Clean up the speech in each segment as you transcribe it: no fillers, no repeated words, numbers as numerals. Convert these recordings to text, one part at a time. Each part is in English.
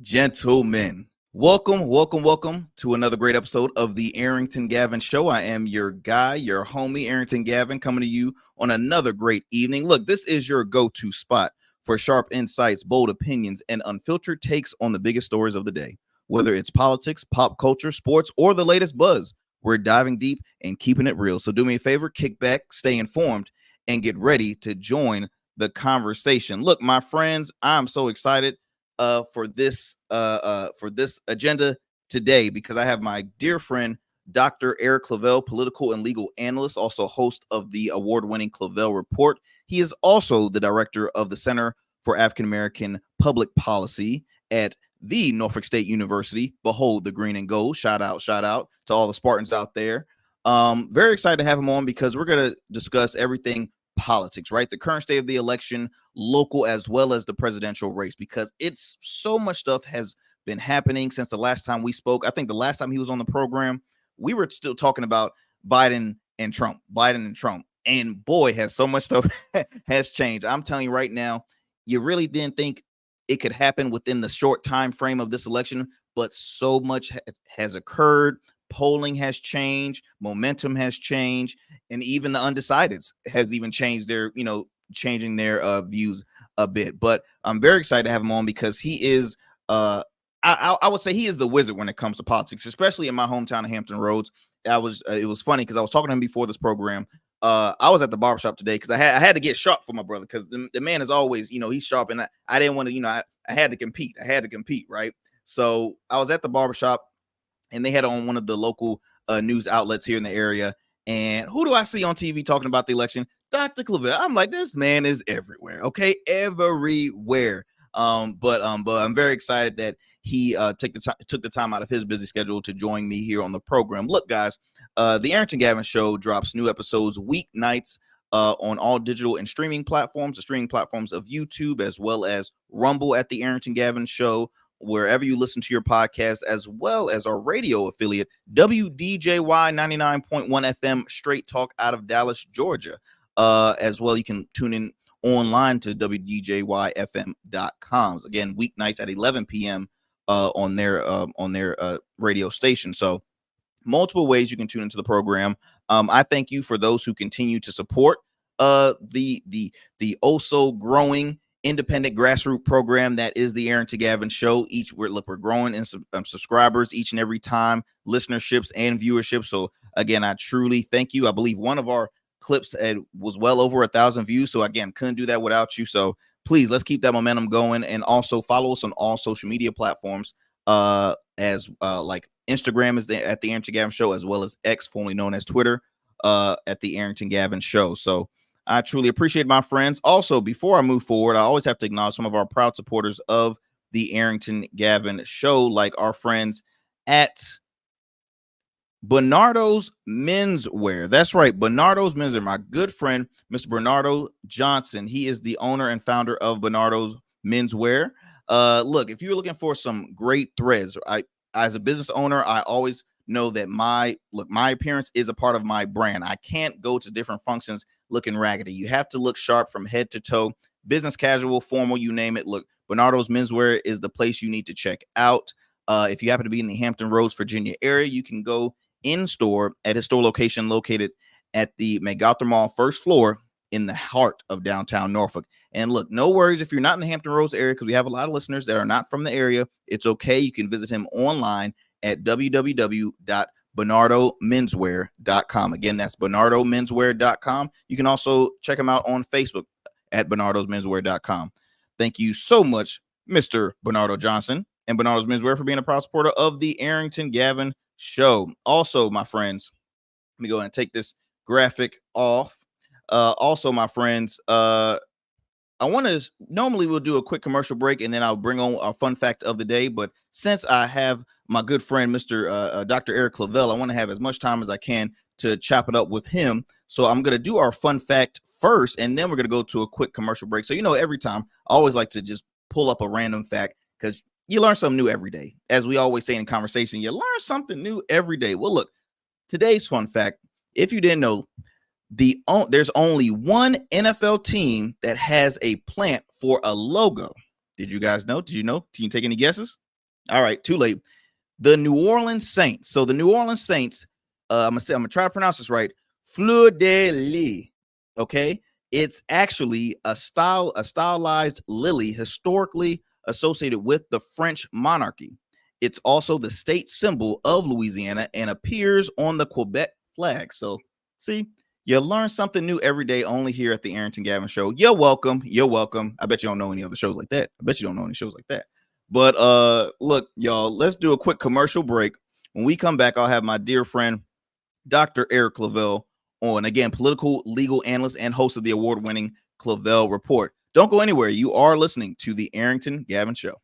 Gentlemen, welcome to another great episode of the Arrington Gavin Show. I am your guy, your homie, Arrington Gavin, coming to you on another great evening. Look, this is your go-to spot for sharp insights, bold opinions, and unfiltered takes on the biggest stories of the day. Whether it's politics, pop culture, sports, or the latest buzz, we're diving deep and keeping it real. So do me a favor, kick back, stay informed, and get ready to join the conversation. Look, my friends, I'm so excited for this agenda today because I have my dear friend Dr. Eric Claville, political and legal analyst, also host of the award-winning Claville Report. He is also the director of the Center for African American Public Policy at the Norfolk State University. Behold the green and gold. Shout out to all the Spartans out there. Very excited to have him on because we're going to discuss everything politics, right? The current state of the election, local as well as the presidential race, because it's so much stuff has been happening since the last time we spoke. I think the last time he was on the program, we were still talking about Biden and Trump, and boy, has so much stuff has changed. I'm telling you right now, you really didn't think it could happen within the short time frame of this election, but so much has occurred. Polling has changed, momentum has changed, and even the undecideds has even changed their, changing their views a bit. But I'm very excited to have him on because he is, I would say he is the wizard when it comes to politics, especially in my hometown of Hampton Roads. It was funny because I was talking to him before this program. I was at the barbershop today because I had to get sharp for my brother because the man is always, he's sharp, and I didn't want to, I had to compete. Right? So I was at the barbershop, and they had on one of the local news outlets here in the area. And who do I see on TV talking about the election? Dr. Claville. I'm like, this man is everywhere. Okay, everywhere. But I'm very excited that he took the time out of his busy schedule to join me here on the program. Look, guys, the Arrington Gavin Show drops new episodes weeknights on all digital and streaming platforms, the streaming platforms of YouTube, as well as Rumble at the Arrington Gavin Show, wherever you listen to your podcast, as well as our radio affiliate, WDJY 99.1 FM, Straight Talk out of Dallas, Georgia. As well, you can tune in online to WDJYFM.com. Again, weeknights at 11 p.m. On their radio station. So multiple ways you can tune into the program. I thank you for those who continue to support the also growing independent grassroots program that is the Arrington Gavin Show. We're growing in subscribers each and every time, listenerships and viewership. So again, I truly thank you. I believe one of our clips was well over 1,000 views. So again, couldn't do that without you. So please, let's keep that momentum going, and also follow us on all social media platforms, as like Instagram is at the Arrington Gavin Show, as well as X, formerly known as Twitter, at the Arrington Gavin Show. So I truly appreciate my friends. Also, before I move forward, I always have to acknowledge some of our proud supporters of the Arrington Gavin Show, like our friends at Bernardo's Menswear. That's right, Bernardo's Menswear. My good friend, Mr. Bernardo Johnson. He is the owner and founder of Bernardo's Menswear. Look, if you're looking for some great threads, as a business owner, I always know that my appearance is a part of my brand. I can't go to different functions looking raggedy. You have to look sharp from head to toe, business casual, formal, you name it. Look, Bernardo's Menswear is the place you need to check out. If you happen to be in the Hampton Roads, Virginia area, you can go in store at his store location located at the MacArthur Mall, first floor, in the heart of downtown Norfolk. And look, no worries if you're not in the Hampton Roads area, because we have a lot of listeners that are not from the area. It's okay. You can visit him online at www.bernardomenswear.com. Again, that's bernardomenswear.com. You can also check him out on Facebook at bernardomenswear.com. Thank you so much, Mr. Bernardo Johnson and Bernardo's Menswear, for being a proud supporter of the Arrington Gavin Show. Also, my friends, let me go ahead and take this graphic off. Also, my friends, normally we'll do a quick commercial break and then I'll bring on our fun fact of the day. But since I have my good friend, Mr. Dr. Eric Claville, I want to have as much time as I can to chop it up with him. So I'm going to do our fun fact first, and then we're going to go to a quick commercial break. So, every time I always like to just pull up a random fact because you learn something new every day. As we always say in conversation, you learn something new every day. Well, look, today's fun fact, if you didn't know, there's only one NFL team that has a plant for a logo. Did you guys know? Did you know? Can you take any guesses? All right, too late. The New Orleans Saints. So the New Orleans Saints, I'm gonna try to pronounce this right. Fleur de lis. Okay, it's actually a stylized lily historically associated with the French monarchy. It's also the state symbol of Louisiana and appears on the Quebec flag. So, see, you learn something new every day only here at the Arrington Gavin Show. You're welcome. You're welcome. I bet you don't know any other shows like that. I bet you don't know any shows like that. But look, y'all, let's do a quick commercial break. When we come back, I'll have my dear friend, Dr. Eric Claville, on, again, political legal analyst and host of the award-winning Claville Report. Don't go anywhere. You are listening to the Arrington Gavin Show.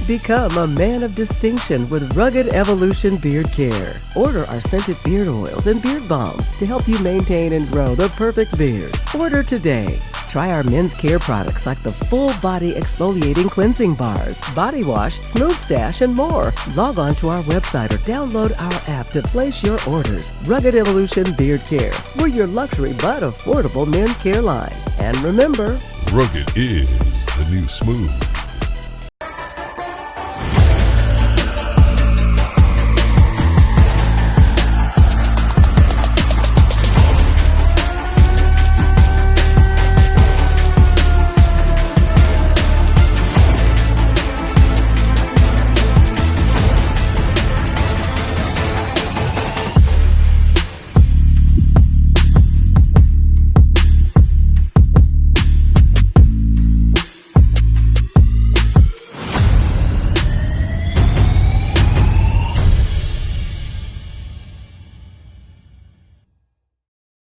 Become a man of distinction with Rugged Evolution Beard Care. Order our scented beard oils and beard balms to help you maintain and grow the perfect beard. Order today. Try our men's care products like the full body exfoliating cleansing bars, body wash, smooth stash, and more. Log on to our website or download our app to place your orders. Rugged Evolution Beard Care. We're your luxury but affordable men's care line. And remember, rugged is the new smooth.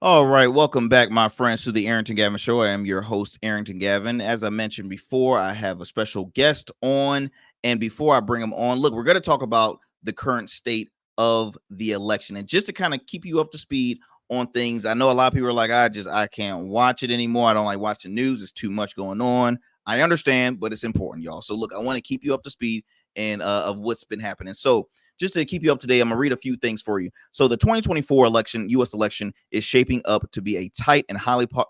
All right, welcome back, my friends, to the Arrington Gavin Show. I am your host, Arrington Gavin. As I mentioned before, I have a special guest on, and before I bring him on, look, we're going to talk about the current state of the election, and just to kind of keep you up to speed on things. I know a lot of people are like, I can't watch it anymore. I don't like watching news. It's too much going on. I understand, but it's important, y'all. So look, I want to keep you up to speed and of what's been happening. So just to keep you up to date, I'm gonna read a few things for you. So the 2024 election, U.S. election, is shaping up to be a tight and highly can't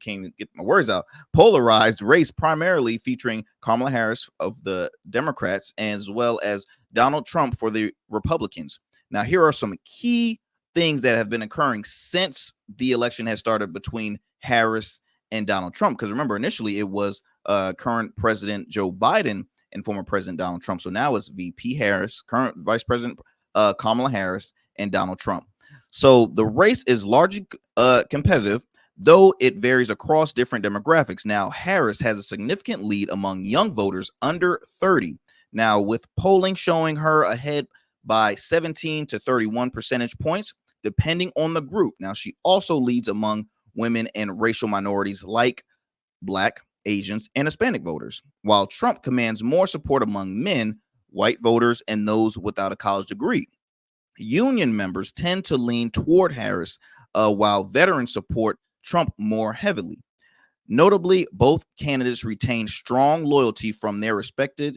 even get my words out, polarized race, primarily featuring Kamala Harris of the Democrats, as well as Donald Trump for the Republicans. Now, here are some key things that have been occurring since the election has started between Harris and Donald Trump. Because remember, initially it was current President Joe Biden and former President Donald Trump. So now it's VP Harris, current Vice President Kamala Harris, and Donald Trump. So the race is largely competitive, though it varies across different demographics. Now, Harris has a significant lead among young voters under 30. Now, with polling showing her ahead by 17 to 31 percentage points, depending on the group. Now, she also leads among women and racial minorities like Black, Asians, and Hispanic voters, while Trump commands more support among men, white voters, and those without a college degree. Union members tend to lean toward Harris, while veterans support Trump more heavily. Notably, both candidates retain strong loyalty from their respective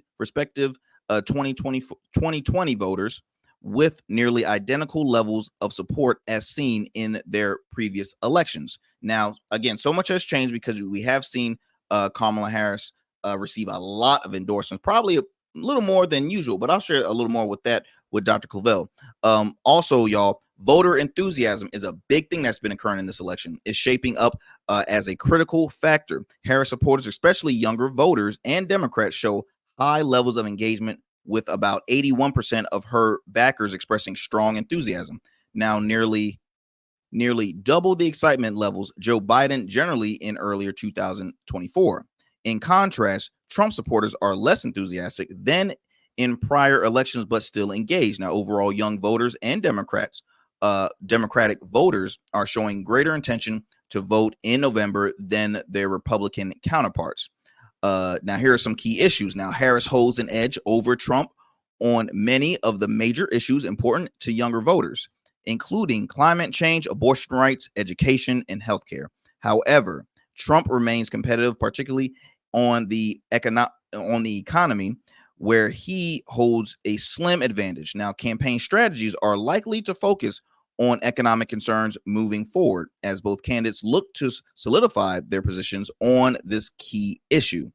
2020 voters, with nearly identical levels of support as seen in their previous elections. Now, again, so much has changed because we have seen Kamala Harris receive a lot of endorsements, probably a little more than usual, but I'll share a little more with that with Dr. Claville. Also, y'all, voter enthusiasm is a big thing that's been occurring in this election. It's shaping up as a critical factor. Harris supporters, especially younger voters and Democrats, show high levels of engagement, with about 81% of her backers expressing strong enthusiasm. Now, nearly double the excitement levels Joe Biden generally in earlier 2024. In contrast, Trump supporters are less enthusiastic than in prior elections, but still engaged. Now, overall, young voters and Democratic voters are showing greater intention to vote in November than their Republican counterparts. Now, here are some key issues. Now, Harris holds an edge over Trump on many of the major issues important to younger voters, including climate change, abortion rights, education, and healthcare. However, Trump remains competitive, particularly on the economy, where he holds a slim advantage. Now, campaign strategies are likely to focus on economic concerns moving forward, as both candidates look to solidify their positions on this key issue.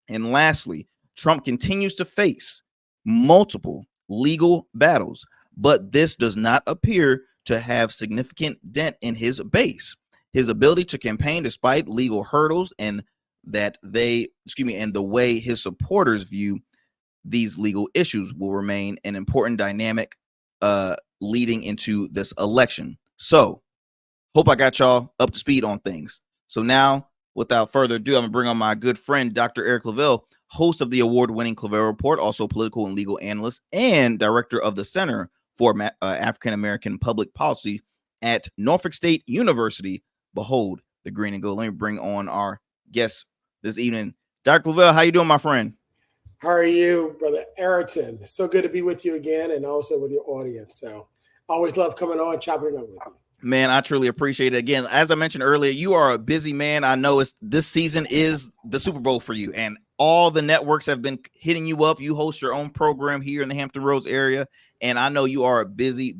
And lastly, Trump continues to face multiple legal battles, but this does not appear to have significant dent in his base. His ability to campaign despite legal hurdles and the way his supporters view these legal issues will remain an important dynamic leading into this election. So, hope I got y'all up to speed on things. So now, without further ado, I'm gonna bring on my good friend, Dr. Eric Claville, host of the award-winning Claville Report, also political and legal analyst, and director of the Center for African American Public Policy at Norfolk State University. Behold the green and gold. Let me bring on our guest this evening, Dr. Claville. How you doing, my friend? How are you, Brother Arrington? So good to be with you again, and also with your audience. So always love coming on, chopping it up with you. Man, I truly appreciate it. Again, as I mentioned earlier, you are a busy man. I know this season is the Super Bowl for you, and all the networks have been hitting you up. You host your own program here in the Hampton Roads area, and I know you are a busy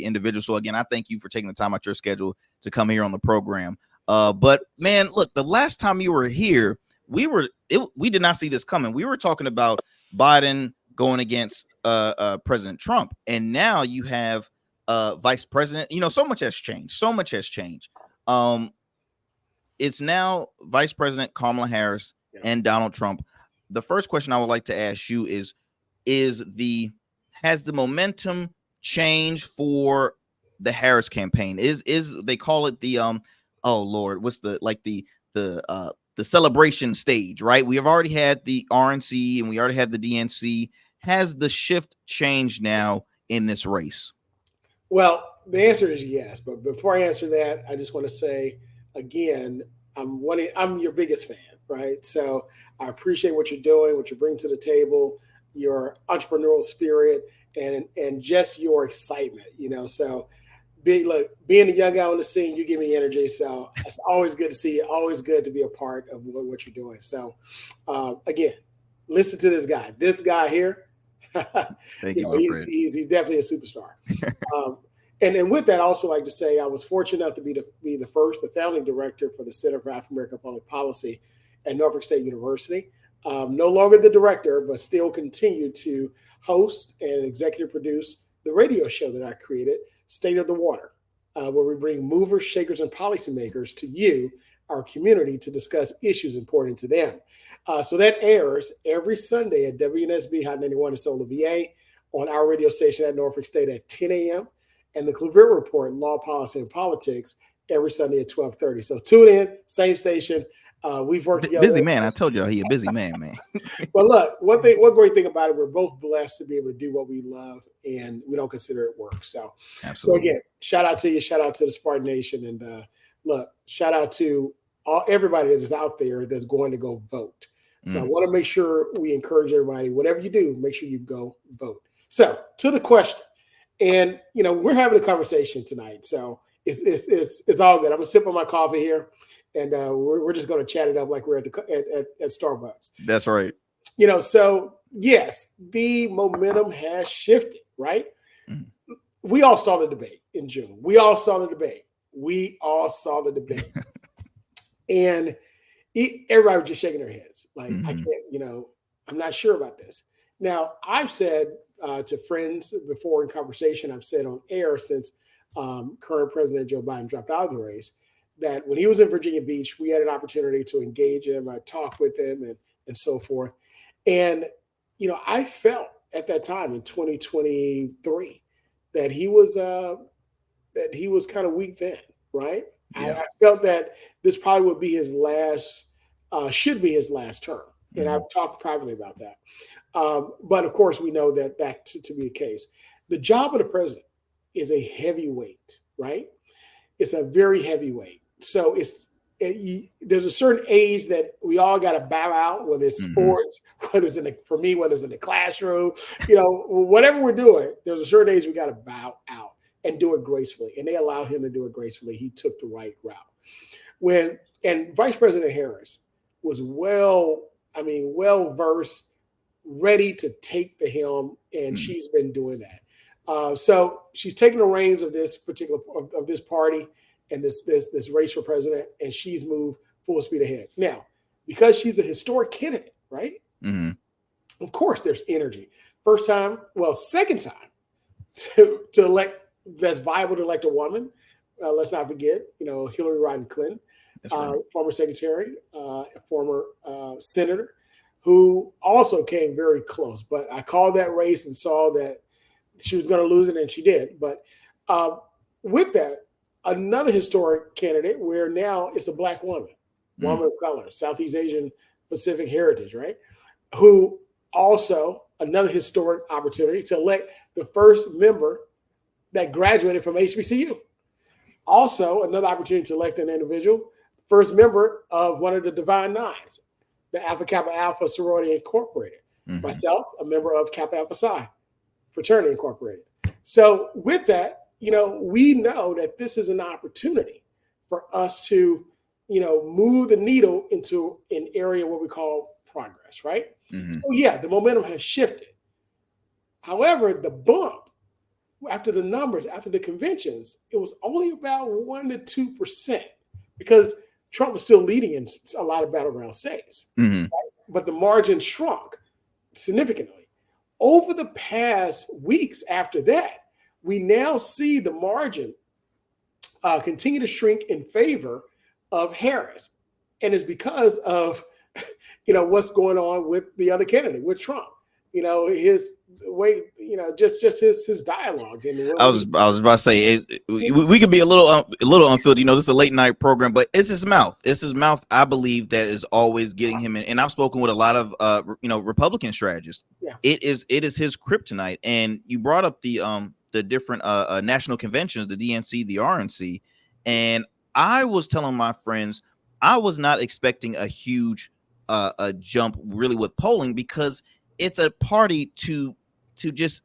individual. So again, I thank you for taking the time out your schedule to come here on the program. But man, look, the last time you were here, we did not see this coming. We were talking about Biden going against President Trump, and now you have vice president. So much has changed. It's now Vice President Kamala Harris and Donald Trump. The first question I would like to ask you is has the momentum changed for the Harris campaign? Is they call it the oh Lord, what's the celebration stage, right? We have already had the RNC and we already had the DNC. Has the shift changed now in this race? Well, the answer is yes. But before I answer that, I just want to say again, I'm your biggest fan, right? So I appreciate what you're doing, what you bring to the table, your entrepreneurial spirit, and just your excitement. So being a young guy on the scene, you give me energy. So it's always good to see you. Always good to be a part of what you're doing. So again, listen to this guy. This guy here. Thank you, my friend. He's definitely a superstar. And with that, I also like to say I was fortunate enough to be the founding director for the Center for African American Public Policy at Norfolk State University. No longer the director, but still continue to host and executive produce the radio show that I created, State of the Water, where we bring movers, shakers, and policymakers to you, our community, to discuss issues important to them. So that airs every Sunday at WNSB Hot 91 in Solar, VA, on our radio station at Norfolk State at 10 a.m. and the Claville Report, Law, Policy, and Politics, every Sunday at 12:30. So tune in, same station. We've worked together. Busy man. I told you he a busy man. But look, one great thing about it, we're both blessed to be able to do what we love, and we don't consider it work. So, absolutely. So again, shout out to you, shout out to the Spartan Nation, and look, shout out to everybody that's out there that's going to go vote. So I want to make sure we encourage everybody, whatever you do, make sure you go vote. So to the question, and we're having a conversation tonight, so it's all good. I'm gonna sip on my coffee here, and we're just gonna chat it up like we're at Starbucks. That's right. So yes, the momentum has shifted, right? Mm-hmm. We all saw the debate in June. We all saw the debate, and everybody was just shaking their heads like, I can't, I'm not sure about this. Now, I've said to friends before in conversation, I've said on air since current President Joe Biden dropped out of the race, that when he was in Virginia Beach, we had an opportunity to engage him, I talked with him and so forth. And, I felt at that time in 2023 that he was kind of weak then, right? Yeah. I felt that this probably would be his last, should be his last term. And I've talked privately about that. But of course, we know that to be the case. The job of the president is a heavy weight, right? It's a very heavy weight. So there's a certain age that we all got to bow out, whether it's sports, whether it's whether it's in the classroom, whatever we're doing, there's a certain age we got to bow out and do it gracefully. And they allowed him to do it gracefully. He took the right route. And Vice President Harris was well versed, ready to take the helm, and she's been doing that. So she's taking the reins of this particular of this party and this race for president, and she's moved full speed ahead. Now, because she's a historic candidate, right? Of course, there's energy. Second time to elect that's viable to elect a woman. Let's not forget, Hillary Rodham Clinton, right. Former secretary, former senator, who also came very close. But I called that race and saw that she was going to lose it, and she did. But with that, another historic candidate where now it's a Black woman of color, Southeast Asian Pacific heritage, right? Who also another historic opportunity to elect the first member that graduated from HBCU. Also, another opportunity to elect an individual, first member of one of the Divine Nines, the Alpha Kappa Alpha Sorority Incorporated. Myself, a member of Kappa Alpha Psi Fraternity Incorporated. So with that, we know that this is an opportunity for us to, move the needle into an area what we call progress, right? So yeah, the momentum has shifted. However, the bump after the numbers, after the conventions, it was only about 1% to 2% because Trump was still leading in a lot of battleground states, right? But the margin shrunk significantly. Over the past weeks after that, we now see the margin continue to shrink in favor of Harris. And it's because of, what's going on with the other candidate, with Trump. His way, just his dialogue. I was about to say we could be a little unfilled. This is a late night program, but it's his mouth. It's his mouth. I believe that is always getting him in. And I've spoken with a lot of Republican strategists. Yeah. It is his kryptonite. And you brought up the different national conventions, the DNC, the RNC, and I was telling my friends I was not expecting a huge a jump really with polling because it's a party to just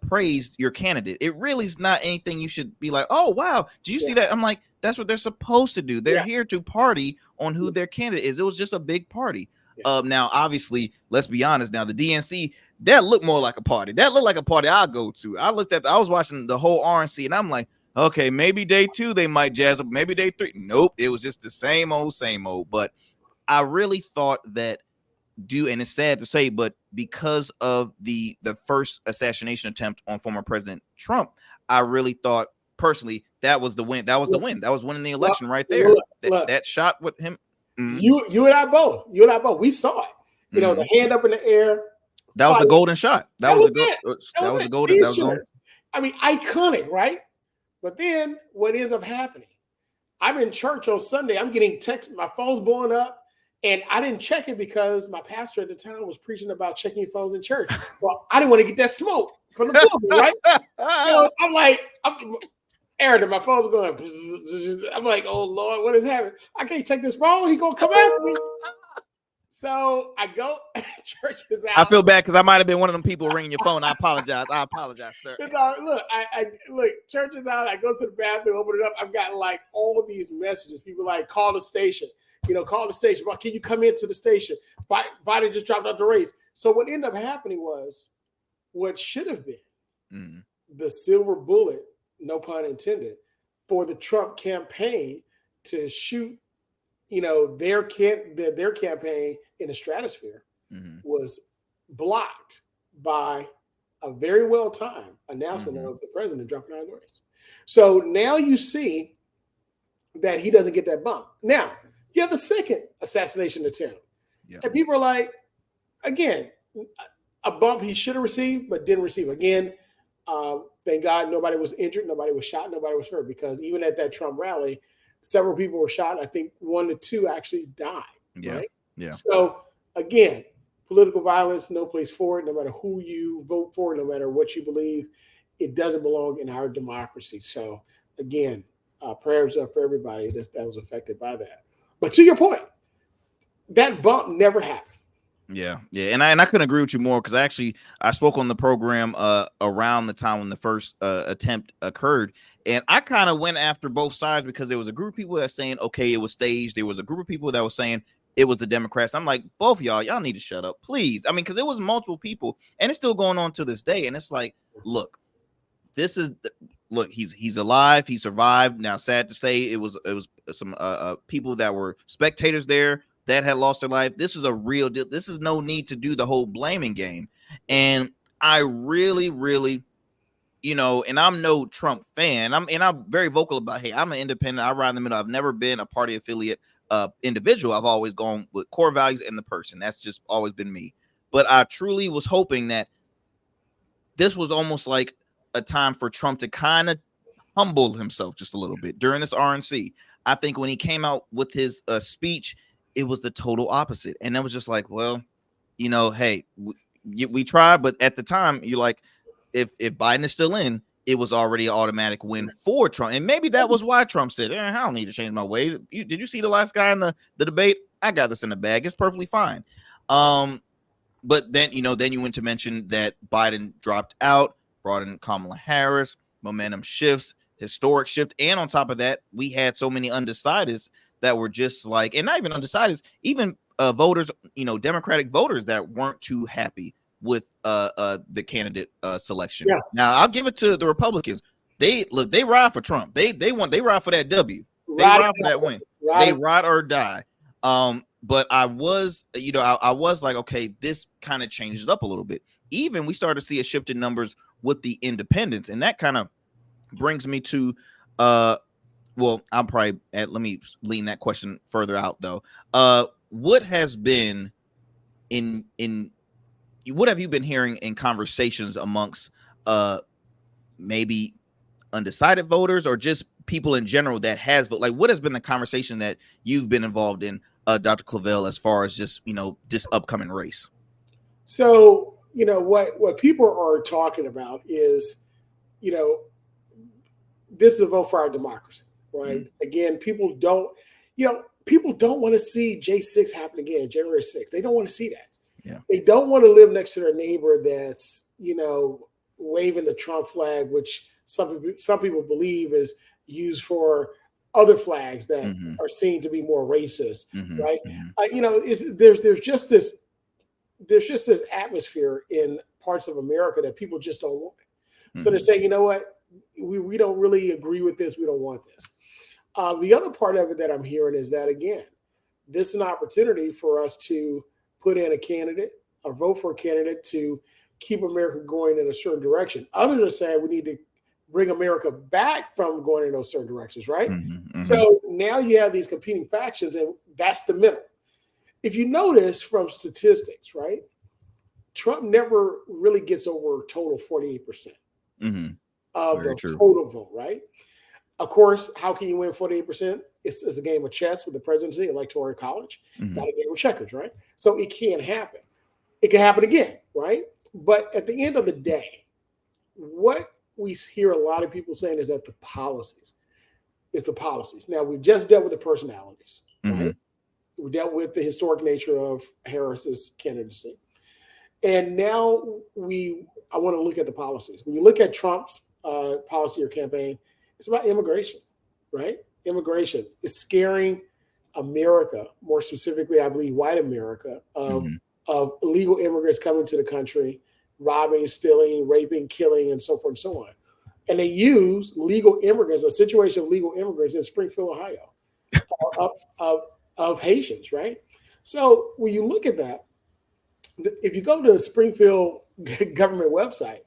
praise your candidate. It really is not anything you should be like, oh wow, do you see that? I'm like, that's what they're supposed to do. They're here to party on who their candidate is. It was just a big party. Now obviously, let's be honest, now the DNC, that looked more like a party. That looked like a party I'll go to. I was watching the whole RNC and I'm like, okay, maybe day 2 they might jazz up, maybe day 3. Nope, it was just the same old. But I really thought that and it's sad to say, but because of the first assassination attempt on former President Trump, I really thought personally that was the win. That was the win. That was winning the election right there. That shot with him. You and I both. We saw it. The hand up in the air. That was the golden shot. That was the golden. That was golden. I mean, iconic, right? But then what ends up happening? I'm in church on Sunday. I'm getting texts. My phone's blowing up. And I didn't check it because my pastor at the time was preaching about checking phones in church. Well, I didn't want to get that smoke from the pulpit, right? So I'm like, Aaron, my phone's going. I'm like, oh Lord, what is happening? I can't check this phone. He gonna come after me. So I go. Church is out. I feel bad because I might have been one of them people ringing your phone. I apologize, sir. It's all, look. Look. Church is out. I go to the bathroom, open it up. I've gotten like all of these messages. People like, call the station. Call the station. Can you come into the station? Biden just dropped out the race. So what ended up happening was what should have been the silver bullet, no pun intended, for the Trump campaign to shoot, their campaign in the stratosphere was blocked by a very well-timed announcement of the president dropping out of the race. So now you see that he doesn't get that bump. Now, you have the second assassination attempt. Yeah. And people are like, again, a bump he should have received, but didn't receive. Again, thank God nobody was injured, nobody was shot, nobody was hurt, because even at that Trump rally, several people were shot. I think 1 to 2 actually died. Yeah. Right? Yeah. So again, political violence, no place for it, no matter who you vote for, no matter what you believe, it doesn't belong in our democracy. So again, prayers up for everybody that was affected by that. But to your point, that bump never happened. Yeah. And I couldn't agree with you more, because I spoke on the program around the time when the first attempt occurred. And I kind of went after both sides, because there was a group of people that saying, okay, it was staged. There was a group of people that was saying it was the Democrats. I'm like, both of y'all need to shut up, please. I mean, because it was multiple people, and it's still going on to this day. And it's like, look, he's alive. He survived. Now, sad to say, it was some people that were spectators there that had lost their life. This is a real deal. This is no need to do the whole blaming game. And I really, really, and I'm no Trump fan. I'm very vocal about, hey, I'm an independent. I ride in the middle. I've never been a party affiliate individual. I've always gone with core values and the person. That's just always been me. But I truly was hoping that this was almost like a time for Trump to kind of humble himself just a little bit during this RNC. I think when he came out with his speech, it was the total opposite. And that was just like, well, hey, we tried. But at the time, you're like, if Biden is still in, it was already an automatic win for Trump. And maybe that was why Trump said, I don't need to change my ways. Did you see the last guy in the debate? I got this in the bag. It's perfectly fine. But then, then you went to mention that Biden dropped out, brought in Kamala Harris, momentum shifts, historic shift. And on top of that, we had so many undecideds that were just like, and not even undecideds, even voters, Democratic voters that weren't too happy with the candidate selection. Yeah. Now, I'll give it to the Republicans. They ride for Trump. They ride for that W. They ride for that win. They ride or die. But I was, I was like, okay, this kind of changes it up a little bit. Even we started to see a shift in numbers with the independents, and that kind of brings me to well, I'm probably let me lean that question further out though. What has been what have you been hearing in conversations amongst maybe undecided voters or just people in general that has voted? Like, what has been the conversation that you've been involved in, Dr. Claville, as far as just this upcoming race? So what people are talking about is this is a vote for our democracy. Right. Mm-hmm. Again, people don't want to see J6 happen again, January 6th. They don't want to see that. Yeah. They don't want to live next to their neighbor that's, waving the Trump flag, which some people believe is used for other flags that mm-hmm. are seen to be more racist. Mm-hmm. Right. Mm-hmm. There's just this atmosphere in parts of America that people just don't want. Mm-hmm. So they're saying, you know what? We don't really agree with this. We don't want this. The other part of it that I'm hearing is that, again, this is an opportunity for us to put in a candidate, or vote for a candidate to keep America going in a certain direction. Others are saying we need to bring America back from going in those certain directions, right? Mm-hmm, mm-hmm. So now you have these competing factions, and that's the middle. If you notice from statistics, right, Trump never really gets over a total 48% mm-hmm. of the total vote, right? Of course, how can you win 48%? It's a game of chess with the presidency, electoral college, mm-hmm. not a game of checkers, right? So it can't happen. It can happen again, right? But at the end of the day, what we hear a lot of people saying is that the policies. Now, we just dealt with the personalities, mm-hmm. right? We dealt with the historic nature of Harris's candidacy. And now I want to look at the policies. When you look at Trump's policy or campaign, it's about immigration, right? Immigration is scaring America, more specifically, I believe, white America, of illegal immigrants coming to the country, robbing, stealing, raping, killing, and so forth and so on. And they use legal immigrants, a situation of legal immigrants in Springfield, Ohio, of Haitians, right? So when you look at that, if you go to the Springfield government website,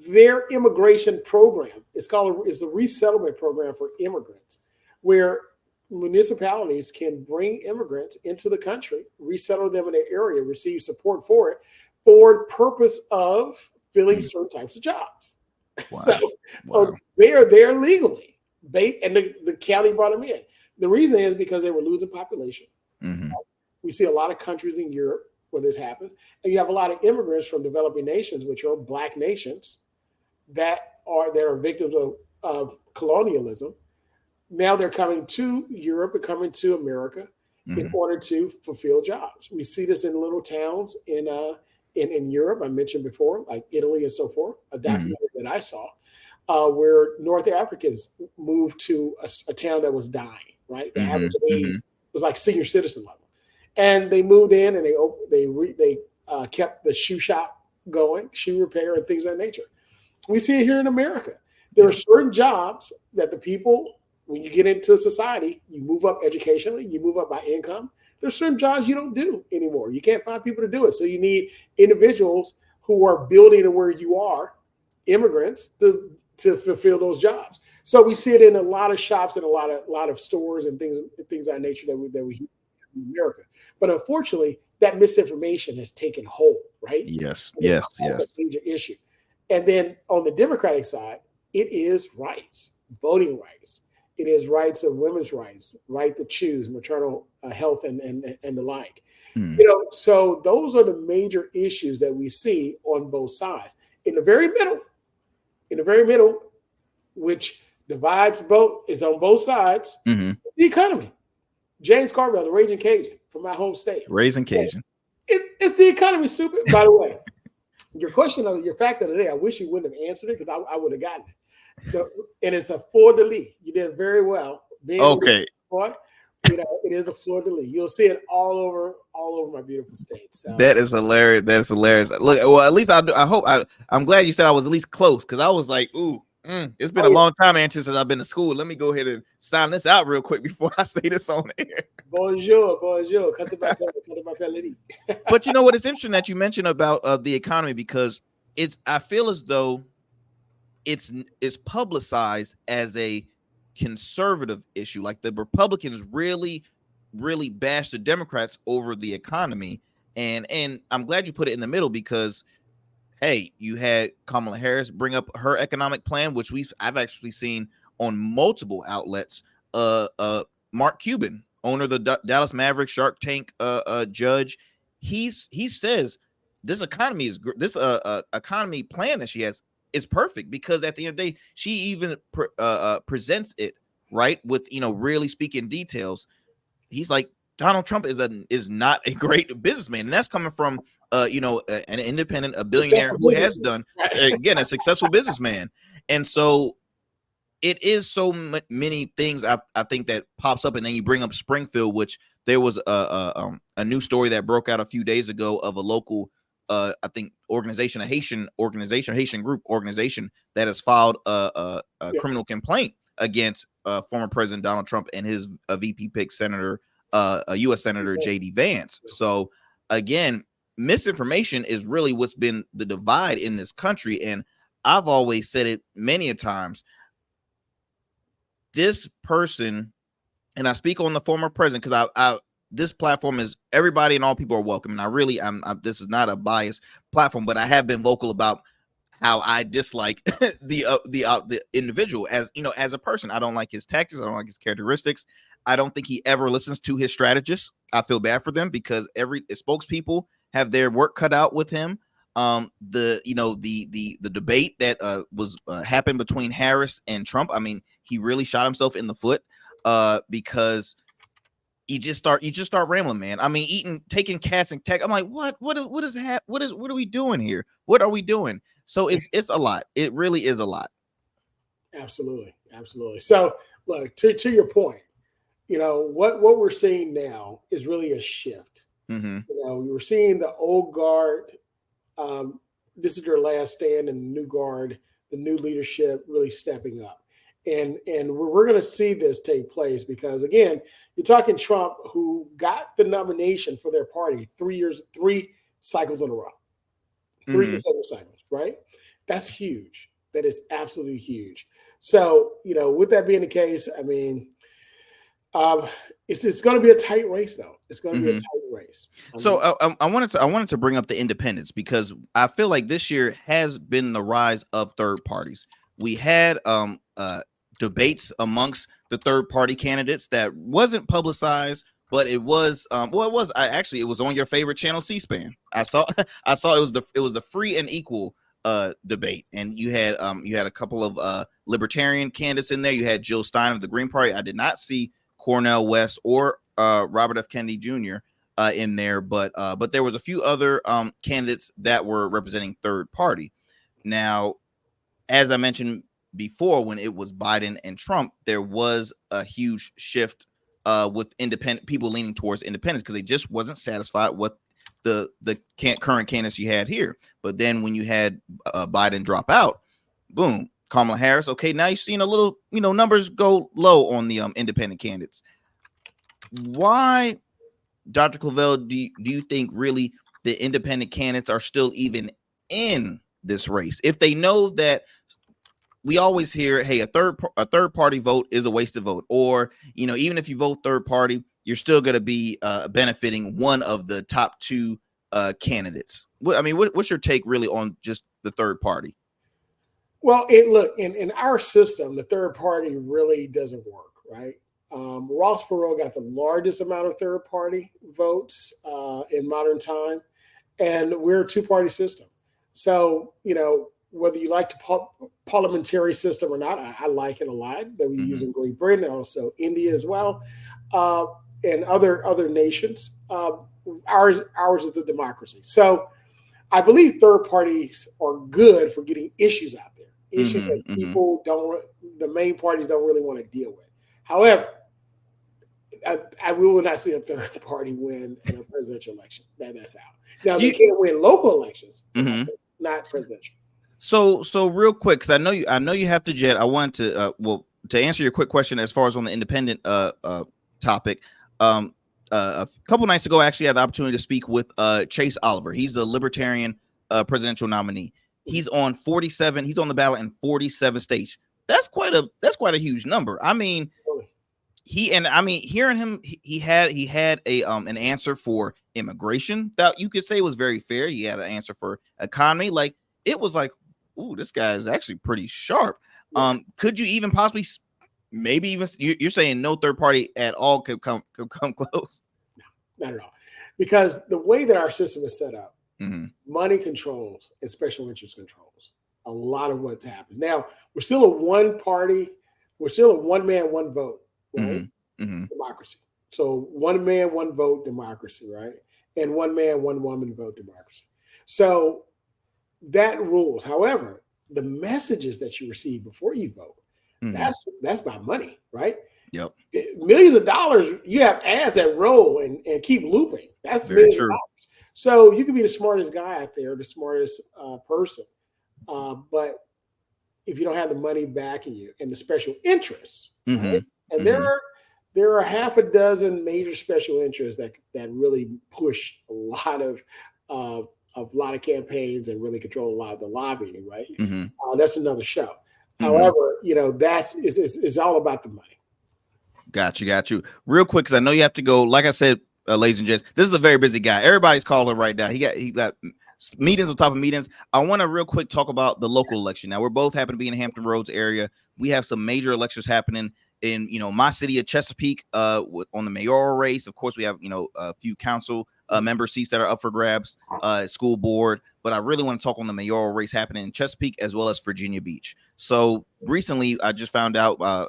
their immigration program is the resettlement program for immigrants, where municipalities can bring immigrants into the country, resettle them in their area, receive support for it, for the purpose of filling certain types of jobs. Wow. So they are there legally, and the county brought them in. The reason is because they were losing population. Mm-hmm. We see a lot of countries in Europe where this happens, and you have a lot of immigrants from developing nations, which are Black nations, that are victims of colonialism. Now they're coming to Europe and coming to America in order to fulfill jobs. We see this in little towns in Europe. I mentioned before, like Italy and so forth. A documentary that I saw where North Africans moved to a town that was dying. Right, the average age was like senior citizen level, and they moved in and they kept the shoe shop going, shoe repair and things of that nature. We see it here in America. There are certain jobs that the people, when you get into society, you move up educationally, you move up by income. There's certain jobs you don't do anymore. You can't find people to do it. So you need individuals who are building to where you are, immigrants, to fulfill those jobs. So we see it in a lot of shops and a lot of stores and things of that nature that we hear in America. But unfortunately, that misinformation has taken hold, right? Yes. That's a major issue. And then on the Democratic side, it is rights, voting rights. It is rights of women's rights, right to choose, maternal health and the like. So those are the major issues that we see on both sides. In the very middle, which divides both, is on both sides, the economy. James Carville, the Raging Cajun from my home state. Raising Cajun. It's the economy, stupid. By the way, your fact of the day, I wish you wouldn't have answered it because I would have gotten it. And it's a fleur-de-lis. You did very well. Okay. Boy, it is a fleur-de-lis. You'll see it all over my beautiful state. So. That is hilarious. That's hilarious. Look, well, at least I'm glad you said I was at least close, because I was like, ooh. It's been a long time, Arrington, since I've been to school. Let me go ahead and sign this out real quick before I say this on air. Bonjour. But you know what? It's interesting that you mentioned about the economy, because I feel as though it's publicized as a conservative issue. Like the Republicans really bash the Democrats over the economy, and I'm glad you put it in the middle, because hey, you had Kamala Harris bring up her economic plan, which I've actually seen on multiple outlets. Mark Cuban, owner of the Dallas Mavericks, Shark Tank judge, he says this economy economy plan that she has is perfect, because at the end of the day, she even presents it right with really speaking details. He's like, Donald Trump is not a great businessman, and that's coming from an independent, a billionaire who has done, again, a successful businessman. And so it is so many things I think that pops up. And then you bring up Springfield, which there was a new story that broke out a few days ago of a local I think organization, a Haitian organization, Haitian group organization, that has filed a criminal complaint against former President Donald Trump and his VP pick Senator, U.S. Senator J.D. Vance. So again, misinformation is really what's been the divide in this country. And I've always said it many a times. This person, and I speak on the former president, because I this platform is everybody and all people are welcome. And this is not a biased platform, but I have been vocal about how I dislike the individual as a person. I don't like his tactics. I don't like his characteristics. I don't think he ever listens to his strategists. I feel bad for them, because spokespeople have their work cut out with him. The debate that was happened between Harris and Trump. I mean, he really shot himself in the foot because you just start rambling, man. I mean, taking cats and tech. I'm like, what are we doing here? What are we doing? So it's a lot. It really is a lot. Absolutely. So look, to your point, what we're seeing now is really a shift. We're seeing the old guard. This is their last stand, and the new guard, the new leadership, really stepping up. And we're going to see this take place, because again, you're talking Trump, who got the nomination for their party 3 cycles in a row, 3 consecutive cycles, right? That's huge. That is absolutely huge. So, with that being the case, I mean, it's going to be a tight race, though. It's going to be a tight race. I wanted to bring up the independents, because I feel like this year has been the rise of third parties. We had debates amongst the third party candidates that wasn't publicized, but it was actually it was on your favorite channel, C-SPAN. I saw it was the free and equal debate, and you had a couple of libertarian candidates in there. You had Jill Stein of the Green Party. I did not see Cornel West or Robert F. Kennedy Jr. In there, but there was a few other candidates that were representing third party. Now, as I mentioned before, when it was Biden and Trump, there was a huge shift with independent people leaning towards independence because they just wasn't satisfied with the current candidates you had here. But then when you had Biden drop out, boom, Kamala Harris. Okay, now you're seeing a little, numbers go low on the independent candidates. Why, Dr. Claville, do you think really the independent candidates are still even in this race? If they know that we always hear, hey, a third party vote is a wasted vote, or even if you vote third party, you're still going to be benefiting one of the top two candidates. What's your take really on just the third party? Well, in our system, the third party really doesn't work, right? Ross Perot got the largest amount of third party votes in modern time, and we're a two-party system. So, whether you like the parliamentary system or not, I like it a lot that we use in Great Britain, and also India as well, and other nations. Ours is a democracy. So I believe third parties are good for getting issues out there, issues that people the main parties don't really want to deal with. However, I will not see a third party win in a presidential election. That's out. Now, they can't win local elections, not presidential. So real quick, because I know you have to jet. I want to to answer your quick question as far as on the independent topic. A couple nights ago, I actually had the opportunity to speak with Chase Oliver. He's the Libertarian presidential nominee. He's on 47. He's on the ballot in 47 states. That's quite a huge number. Hearing him, he had a an answer for immigration that you could say was very fair. He had an answer for economy. Like, it was like, ooh, this guy is actually pretty sharp. Could you even possibly, maybe even, you're saying no third party at all could come close? No, not at all. Because the way that our system is set up, money controls and special interest controls a lot of what's happened. Now, we're still a one party, we're still a one man, one vote, right? Democracy. So one man, one vote democracy, right? And one man, one woman vote democracy. So that rules. However, the messages that you receive before you vote, that's by money, right? Yep. Millions of dollars, you have ads that roll and keep looping. That's very millions true. of dollars. So you can be the smartest guy out there, the smartest person. But if you don't have the money backing you and the special interests, right? And there are half a dozen major special interests that really push a lot of campaigns and really control a lot of the lobbying, right? That's another show. However, it's all about the money. Got you. Real quick, because I know you have to go. Like I said, ladies and gents, this is a very busy guy. Everybody's calling right now. He got meetings on top of meetings. I want to real quick talk about the local election. Now, we're both happen to be in the Hampton Roads area. We have some major elections happening in my city of Chesapeake on the mayoral race. Of course, we have a few council member seats that are up for grabs, school board. But I really want to talk on the mayoral race happening in Chesapeake as well as Virginia Beach. So recently, I just found out a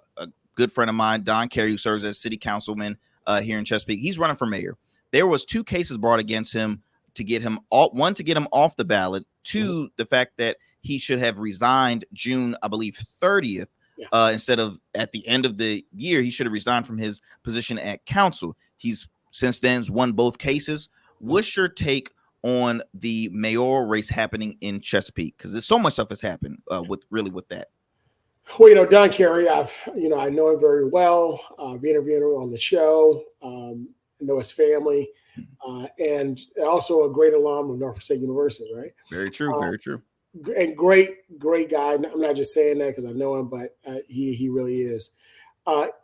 good friend of mine, Don Carey, who serves as city councilman here in Chesapeake, he's running for mayor. There was 2 cases brought against him to get him off the ballot, 2, the fact that he should have resigned June, I believe, 30th. Instead of at the end of the year, he should have resigned from his position at council. He's since then won both cases. What's your take on the mayoral race happening in Chesapeake? Because there's so much stuff has happened with that. Well, Don Carey, I know him very well. I've interviewed him on the show. I know his family, and also a great alum of Norfolk State University, right? Very true. Very true. And great guy. I'm not just saying that because I know him, but he really is.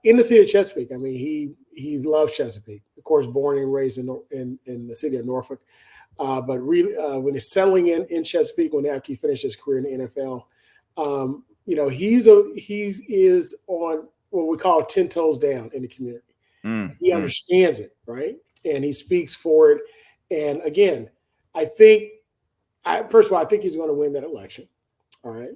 In the city of Chesapeake, he loves Chesapeake. Of course, born and raised in the city of Norfolk. But really, when he's settling in Chesapeake, after he finished his career in the NFL, he is on what we call 10 toes down in the community. He understands it, right? And he speaks for it. And again, I think, first of all, I think he's going to win that election. All right.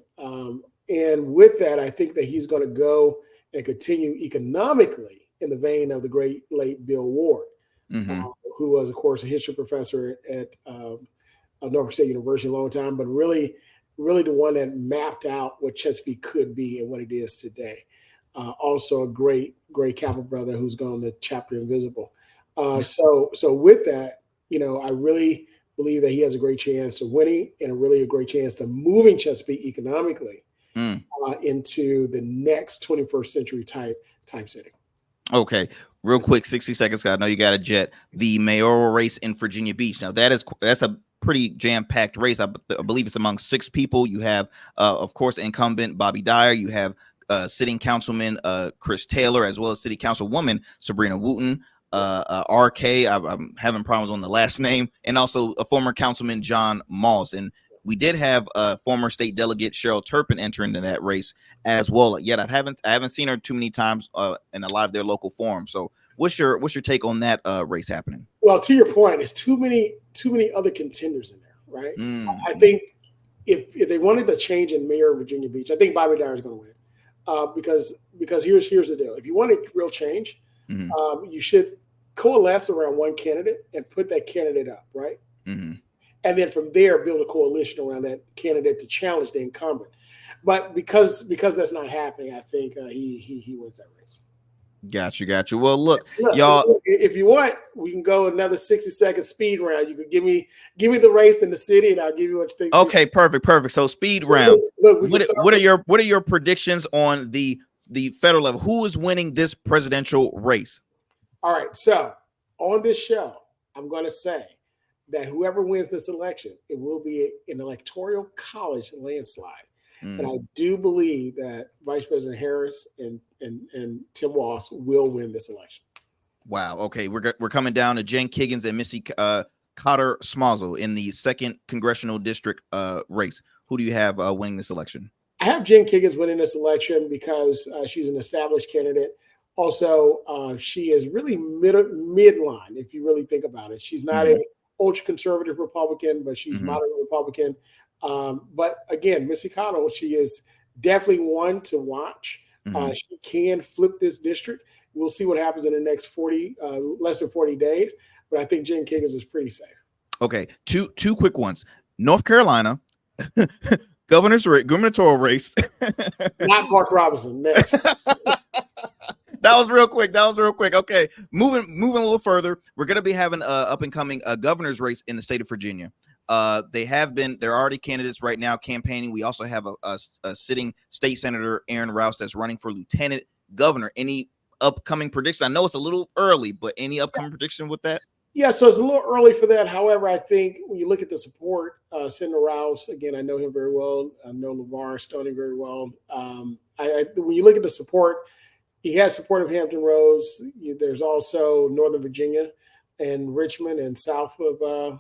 And with that, I think that he's going to go and continue economically in the vein of the great late Bill Ward, who was, of course, a history professor at Norfolk State University a long time, but really the one that mapped out what Chesapeake could be and what it is today. Also a great Capitol brother who's gone to Chapter Invisible. So with that, I really believe that he has a great chance of winning and a great chance to moving Chesapeake economically into the next 21st century type city. Okay, real quick, 60 seconds. I know you got a jet. The mayoral race in Virginia Beach. Now that's a pretty jam-packed race. I believe it's among 6 people. You have, of course, incumbent Bobby Dyer. You have sitting councilman Chris Taylor, as well as city councilwoman Sabrina Wooten. RK, I'm having problems on the last name, and also a former councilman John Moss. And we did have former state delegate Cheryl Turpin enter into that race as well. Yet I haven't seen her too many times in a lot of their local forums. So what's your take on that race happening? Well, to your point, it's too many other contenders in there, right? I think if they wanted to change in mayor of Virginia Beach, I think Bobby Dyer is going to win it because here's the deal: if you wanted real change, you should coalesce around one candidate and put that candidate up, right? And then from there, build a coalition around that candidate to challenge the incumbent. But because that's not happening, I think he wins that race. Got you. Well, look, y'all. If you want, we can go another 60-second speed round. You could give me the race in the city, and I'll give you what you think. Okay, perfect. So speed round. Look, what are your predictions on the federal level? Who is winning this presidential race? All right. So on this show, I'm going to say that whoever wins this election, it will be an electoral college landslide. And I do believe that Vice President Harris and Tim Walz will win this election. Wow. Okay, we're coming down to Jen Kiggins and Missy Cotter Smazel in the 2nd congressional district race. Who do you have winning this election? I have Jen Kiggins winning this election because she's an established candidate. Also, she is really midline, if you really think about it. She's not an ultra-conservative Republican, but she's moderate Republican. But again, Missy Cotter, she is definitely one to watch. She can flip this district. We'll see what happens in the next less than 40 days. But I think Jen Kiggins is pretty safe. Okay, two quick ones. North Carolina, gubernatorial race. Not Mark Robinson. Next. That was real quick. Okay, moving a little further. We're going to be having up and coming a governor's race in the state of Virginia. They're already candidates right now campaigning. We also have a sitting state senator, Aaron Rouse, that's running for lieutenant governor. Any upcoming prediction? I know it's a little early, but any upcoming prediction with that? Yeah, so it's a little early for that. However, I think when you look at the support, Senator Rouse, again, I know him very well. I know LeVar Stoney very well. When you look at the support, he has support of Hampton Roads. There's also Northern Virginia and Richmond and south of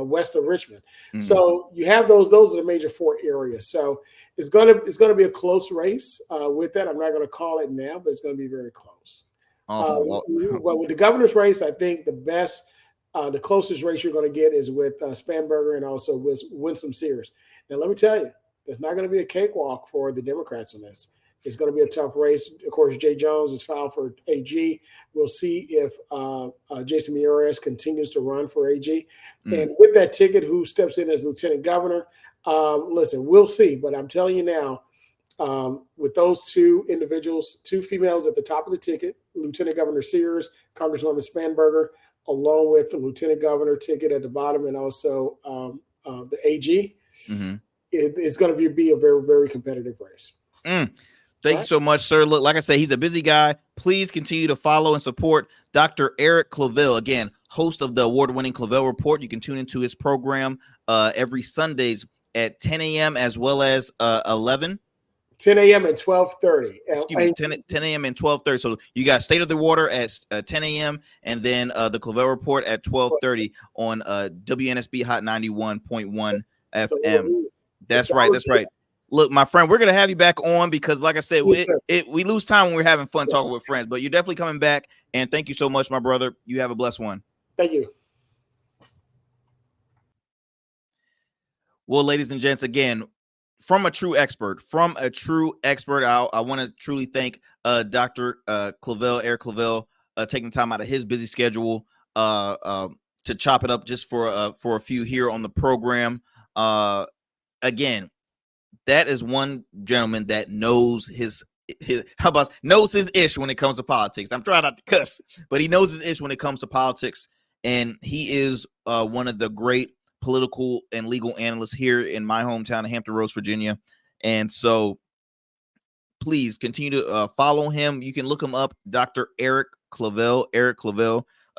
west of Richmond. So you have those are the major 4 areas. So it's gonna be a close race with that. I'm not going to call it now, but it's going to be very close. Awesome. Well, with the governor's race, I think the closest race you're going to get is with Spanberger and also with Winsome Sears. Now, let me tell you, it's not going to be a cakewalk for the Democrats on this. It's going to be a tough race. Of course, Jay Jones is filed for AG. We'll see if Jason Miyares continues to run for AG. And with that ticket, who steps in as lieutenant governor? Listen, we'll see. But I'm telling you now, with those 2 individuals, 2 females at the top of the ticket, Lieutenant Governor Sears, Congresswoman Spanberger, along with the lieutenant governor ticket at the bottom, and also the AG, it's going to be a very, very competitive race. Thank you so much, sir. Look, like I say, he's a busy guy. Please continue to follow and support Dr. Eric Claville, again, host of the award-winning Claville Report. You can tune into his program every Sundays at 10 a.m. as well as 11. 10 a.m. and 12:30. Excuse me, 10 a.m. and 12:30. So you got State of the Water at 10 a.m. and then the Claville Report at 12:30 on WNSB Hot 91.1 FM. That's right. Look, my friend, we're gonna have you back on because, like I said, Yes, sir. we lose time when we're having fun Yeah. talking with friends. But you're definitely coming back, and thank you so much, my brother. You have a blessed one. Thank you. Well, ladies and gents, again, from a true expert, I want to truly thank Dr. Claville, Eric Claville, taking time out of his busy schedule to chop it up just for a few here on the program. Again, that is one gentleman that knows his knows his ish when it comes to politics. I'm trying not to cuss, but he knows his ish when it comes to politics, and he is one of the great political and legal analysts here in my hometown of Hampton Roads, Virginia. And so please continue to follow him. You can look him up, Dr. Eric Claville.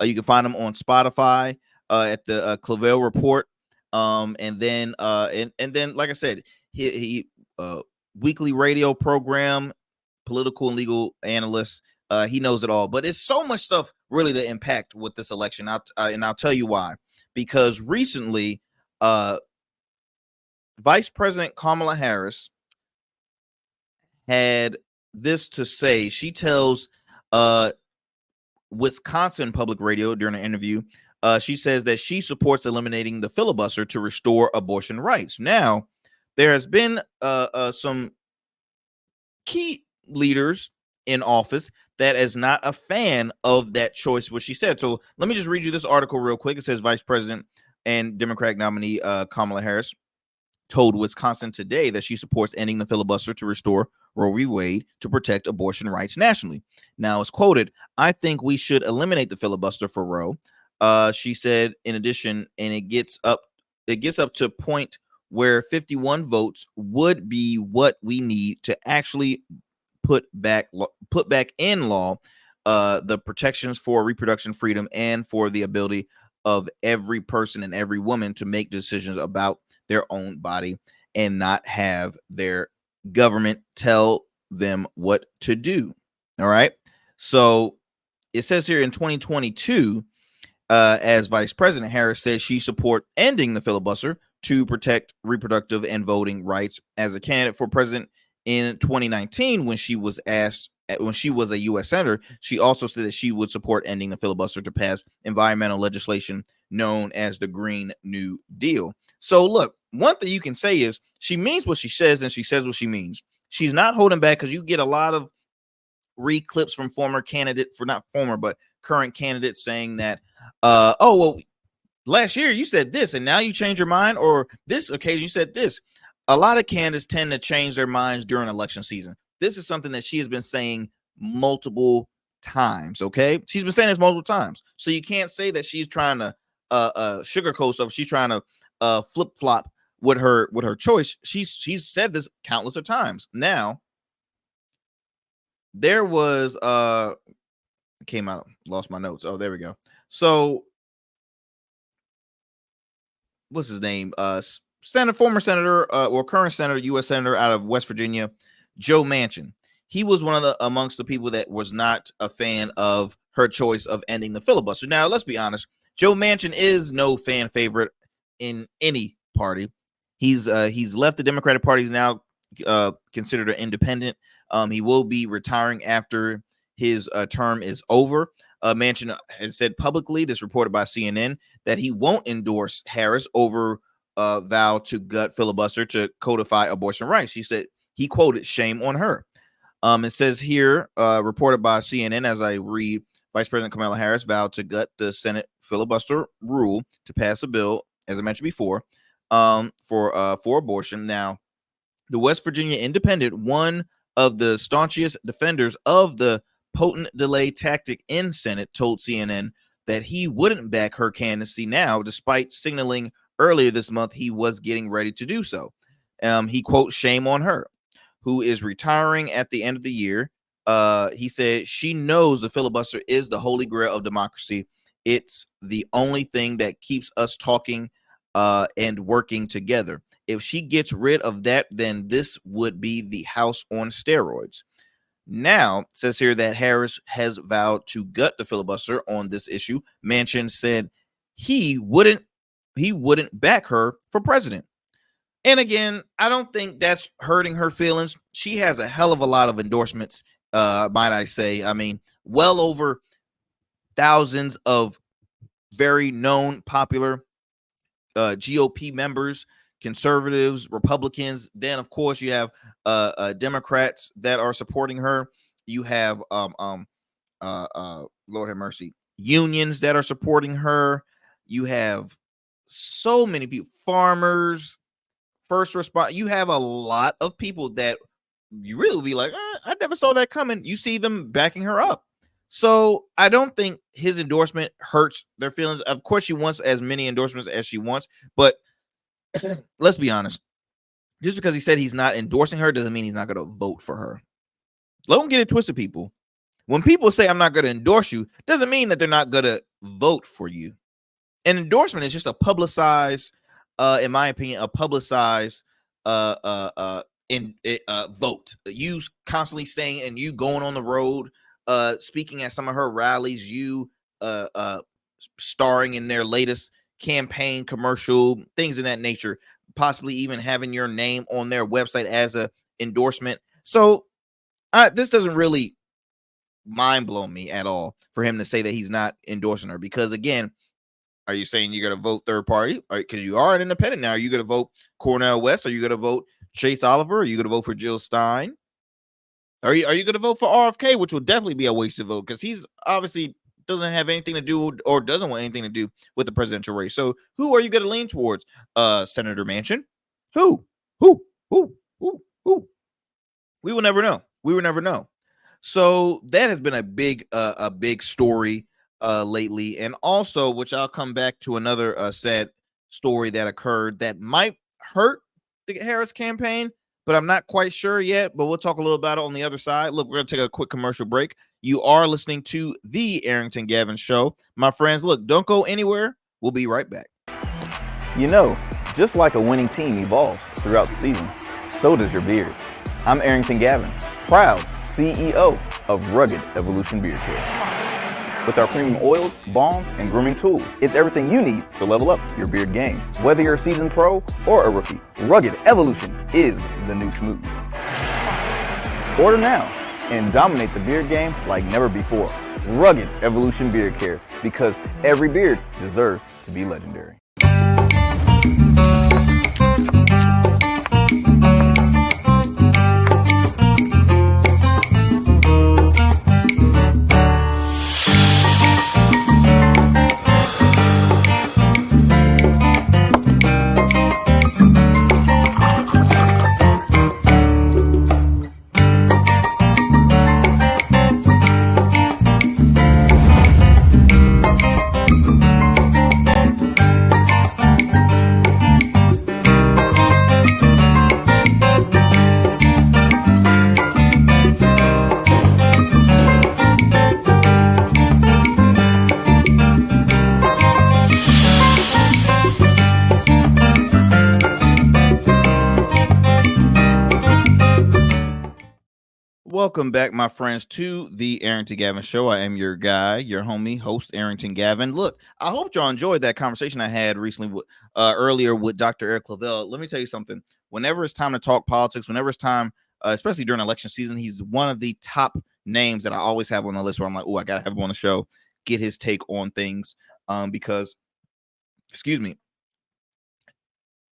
You can find him on Spotify at the Claville Report. And then like I said, he weekly radio program, political and legal analyst. He knows it all, but it's so much stuff really to impact with this election. And I'll tell you why. Because recently, Vice President Kamala Harris had this to say. She tells Wisconsin Public Radio during an interview, she says that she supports eliminating the filibuster to restore abortion rights. Now, there has been some key leaders in office that is not a fan of that choice, what she said. So let me just read you this article real quick. It says Vice President and Democratic nominee Kamala Harris told Wisconsin Today that she supports ending the filibuster to restore Roe v. Wade to protect abortion rights nationally. Now, it's quoted, "I think we should eliminate the filibuster for Roe." She said, in addition, and it gets up to a point where 51 votes would be what we need to actually put back in law the protections for reproduction freedom and for the ability of every person and every woman to make decisions about their own body and not have their government tell them what to do. All right. So it says here in 2022, as Vice President, Harris says she support ending the filibuster to protect reproductive and voting rights. As a candidate for president in 2019, when she was a U.S. senator, she also said that she would support ending the filibuster to pass environmental legislation known as the Green New Deal. So look, one thing you can say is she means what she says, and she says what she means. She's not holding back, because you get a lot of reclips from current candidates saying that, oh, well, last year you said this and now you change your mind, or this occasion you said this. A lot of candidates tend to change their minds during election season. This is something that she has been saying multiple times. Okay, she's been saying this multiple times, so you can't say that she's trying to sugarcoat stuff. She's trying to flip flop with her choice. She's said this countless of times. Now, there was came out, lost my notes. Oh, there we go. So what's his name? Former senator or current senator, U.S. senator out of West Virginia, Joe Manchin. He was one of amongst the people that was not a fan of her choice of ending the filibuster. Now, let's be honest. Joe Manchin is no fan favorite in any party. He's left the Democratic Party. He's now considered an independent. He will be retiring after his term is over. Manchin has said publicly, this reported by CNN, that he won't endorse Harris over vow to gut filibuster to codify abortion rights. He quoted, "Shame on her." It says here, reported by CNN, as I read, Vice President Kamala Harris vowed to gut the Senate filibuster rule to pass a bill, as I mentioned before, for abortion. Now, the West Virginia Independent, one of the staunchest defenders of the potent delay tactic in Senate, told CNN that he wouldn't back her candidacy now, despite signaling earlier this month he was getting ready to do so. He quotes, "Shame on her," who is retiring at the end of the year. He said she knows the filibuster is the holy grail of democracy. It's the only thing that keeps us talking and working together. If she gets rid of that, then this would be the House on steroids. Now, it says here that Harris has vowed to gut the filibuster on this issue. Manchin said he wouldn't back her for president. And again, I don't think that's hurting her feelings. She has a hell of a lot of endorsements, might I say. I mean, well over thousands of very known, popular GOP members, conservatives, Republicans. Then, of course, you have Democrats that are supporting her. You have, Lord have mercy, unions that are supporting her. You have so many people, farmers, first response. You have a lot of people that you really will be like, I never saw that coming. You see them backing her up. So I don't think his endorsement hurts their feelings. Of course, she wants as many endorsements as she wants, but let's be honest. Just because he said he's not endorsing her doesn't mean he's not going to vote for her. Don't get it twisted, people. When people say I'm not going to endorse you, doesn't mean that they're not going to vote for you. An endorsement is just a publicized, in my opinion, a publicized vote. You constantly saying and you going on the road, speaking at some of her rallies, you starring in their latest campaign commercial, things of that nature, possibly even having your name on their website as a endorsement. So this doesn't really mind blow me at all for him to say that he's not endorsing her, because again, are you saying you're going to vote third party? Because you are an independent now. Are you going to vote Cornel West? Are you going to vote Chase Oliver? Are you going to vote for Jill Stein? Are you going to vote for RFK, which will definitely be a wasted vote because he's obviously doesn't have anything to do or doesn't want anything to do with the presidential race. So who are you going to lean towards? Senator Manchin? Who? We will never know. We will never know. So that has been a big story lately. And also, which I'll come back to another sad story that occurred that might hurt the Harris campaign, but I'm not quite sure yet. But we'll talk a little about it on the other side. Look, we're going to take a quick commercial break. You are listening to the Arrington Gavin Show. My friends, look, don't go anywhere. We'll be right back. You know, just like a winning team evolves throughout the season, so does your beard. I'm Arrington Gavin, proud CEO of Rugged Evolution Beard Care. With our premium oils, balms, and grooming tools, it's everything you need to level up your beard game. Whether you're a seasoned pro or a rookie, Rugged Evolution is the new smooth. Order now and dominate the beard game like never before. Rugged Evolution Beard Care, because every beard deserves to be legendary. Welcome back, my friends, to the Arrington Gavin Show. I am your guy, your homie, host, Arrington Gavin. Look, I hope y'all enjoyed that conversation I had recently earlier with Dr. Eric Claville. Let me tell you something. Whenever it's time to talk politics, whenever it's time, especially during election season, he's one of the top names that I always have on the list where I'm like, oh, I got to have him on the show, get his take on things, because, excuse me,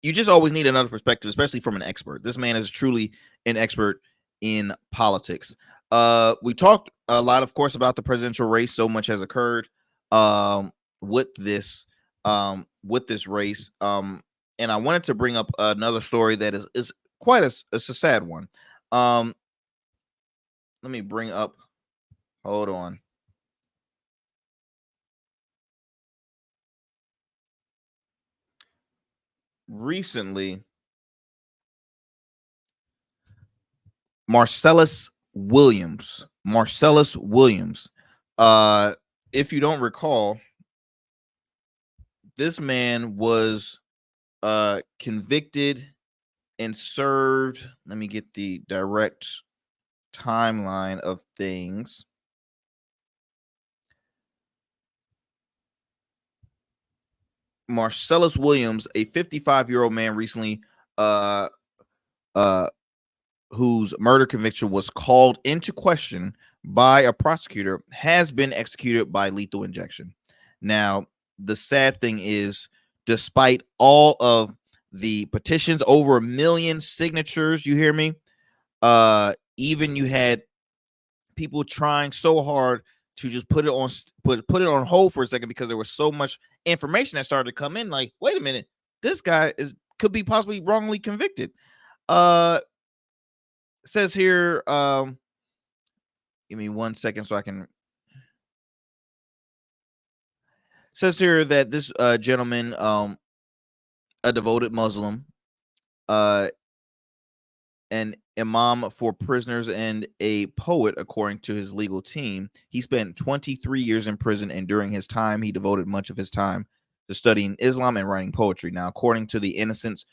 you just always need another perspective, especially from an expert. This man is truly an expert in politics. We talked a lot, of course, about the presidential race. So much has occurred with this race. And I wanted to bring up another story that is quite it's a sad one. Let me bring up. Hold on. Recently, Marcellus Williams. If you don't recall, this man was convicted and served. Let me get the direct timeline of things. Marcellus Williams, a 55-year-old man, recently uh, uh, whose murder conviction was called into question by a prosecutor, has been executed by lethal injection. Now, the sad thing is, despite all of the petitions, over 1 million signatures, you hear me? Even you had people trying so hard to just put it on hold for a second because there was so much information that started to come in. Like, wait a minute, this guy could be possibly wrongly convicted. Says here, give me 1 second so I can. Says here that this gentleman, a devoted Muslim, an imam for prisoners, and a poet, according to his legal team. He spent 23 years in prison, and during his time, he devoted much of his time to studying Islam and writing poetry. Now, according to the Innocence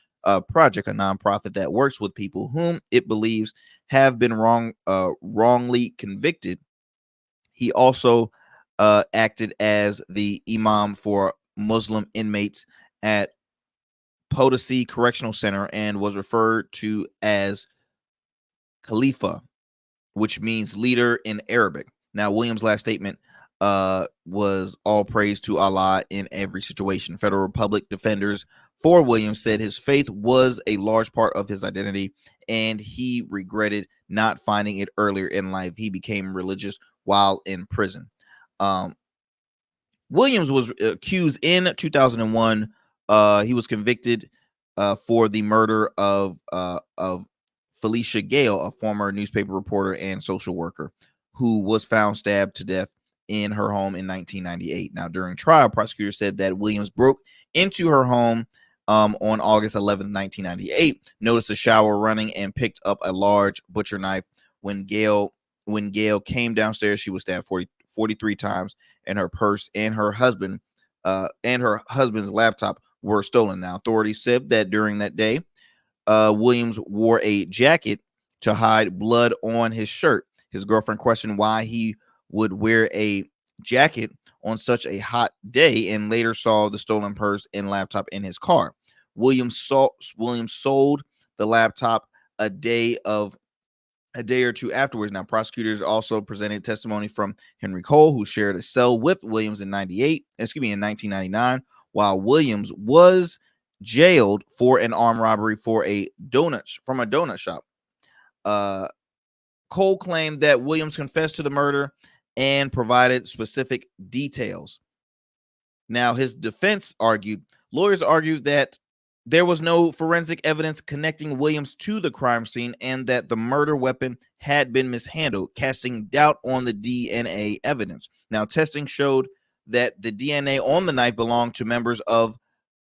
Project, a nonprofit that works with people whom it believes have been wrongly convicted, he also acted as the imam for Muslim inmates at Potosi Correctional Center and was referred to as Khalifa, which means leader in Arabic. Now, Williams' last statement was all praise to Allah in every situation. Federal public defenders for Williams said his faith was a large part of his identity, and he regretted not finding it earlier in life. He became religious while in prison. Williams was accused in 2001. He was convicted for the murder of Felicia Gale, a former newspaper reporter and social worker, who was found stabbed to death in her home in 1998. Now, during trial, prosecutors said that Williams broke into her home on August 11th, 1998, noticed a shower running, and picked up a large butcher knife. When Gale came downstairs, she was stabbed 43 times, and her purse and her husband's laptop were stolen. Now, authorities said that during that day, Williams wore a jacket to hide blood on his shirt. His girlfriend questioned why he would wear a jacket on such a hot day, and later saw the stolen purse and laptop in his car. Williams sold the laptop a day or two afterwards. Now, prosecutors also presented testimony from Henry Cole, who shared a cell with Williams in 1999, while Williams was jailed for an armed robbery from a donut shop. Cole claimed that Williams confessed to the murder and provided specific details. Now, his defense lawyers argued that there was no forensic evidence connecting Williams to the crime scene and that the murder weapon had been mishandled, casting doubt on the DNA evidence. Now, testing showed that the DNA on the knife belonged to members of